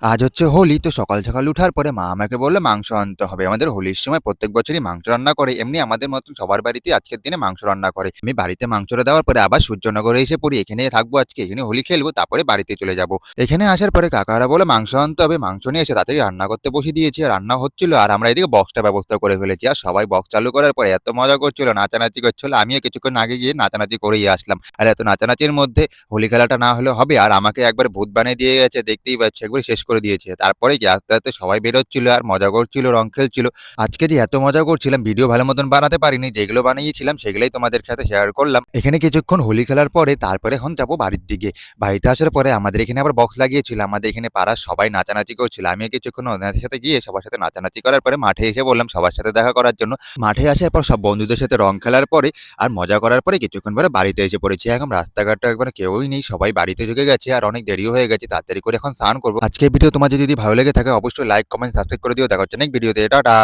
আজ হচ্ছে হোলি, তো সকাল সকাল উঠার পরে মা আমাকে বলল মাংস আনতে হবে। আমাদের হোলির সময় প্রত্যেক বছরই মাংস রান্না করে। এমনি আমাদের মতন সবার বাড়িতেই আজকের দিনে মাংস রান্না করে। আমি বাড়িতে মাংসটা দেওয়ার পরে আবার সূর্যনগরে এসে পড়ি। এখানে থাকবো আজকে, এখানে হোলি খেলবো, তারপরে বাড়িতে চলে যাব। এখানে আসার পরে কাকারা বলে মাংস আনতে হবে, মাংস নিয়ে এসে তাড়াতাড়ি রান্না করতে বসিয়ে দিয়েছি। আর রান্না হচ্ছিল, আর আমরা এদিকে বক্সটা ব্যবস্থা করে ফেলেছি। আর সবাই বক্স চালু করার পরে এত মজা করছিল, নাচানাচি করছিল। আমিও কিছুক্ষণ আগে গিয়ে নাচানাচি করেই আসলাম। আর এত নাচানাচির মধ্যে হোলি খেলাটা না হলে হবে? আর আমাকে একবার ভূত বানিয়ে দিয়ে গেছে, দেখতেই পাচ্ছ, একবারে শেষ করে দিয়েছে। তারপরে কি আস্তে আস্তে সবাই বেরোচ্ছিল আর মজা করছিল, রং খেলছিল। আজকে যে এত মজা করছিলাম, ভিডিও ভালো মতন বানাতে পারিনি। যেগুলো বানিয়েছিলাম সেগুলোই তোমাদের সাথে শেয়ার করলাম। এখানে কিছুক্ষণ হোলি খেলার পরে তারপরে এখন যাবো বাড়ির দিকে। বাড়িতে আসার পরে আমাদের এখানে আবার বক্স লাগিয়েছিল। আমাদের এখানে পাড়ার সবাই নাচানাচি করছিল। আমি কিছুক্ষণ ওনাদের সাথে গিয়ে সবার সাথে নাচানাচি করার পরে মাঠে এসে বললাম সবার সাথে দেখা করার জন্য। মাঠে আসার পর সব বন্ধুদের সাথে রং খেলার পরে আর মজা করার পরে কিছুক্ষণ পরে বাড়িতে এসে পড়েছি। এখন রাস্তাঘাটে একবারে কেউই নেই, সবাই বাড়িতে ঢুকে গেছে আর অনেক দেরিও হয়ে গেছে। তাড়াতাড়ি করে এখন স্নান করবো। আজকের ভিডিও তোমার যদি ভালো লেগে থাকে অবশ্যই লাইক, কমেন্ট, সাবস্ক্রাইব করে দিও। দেখা হচ্ছে নেক্সট ভিডিওতে। টাটা।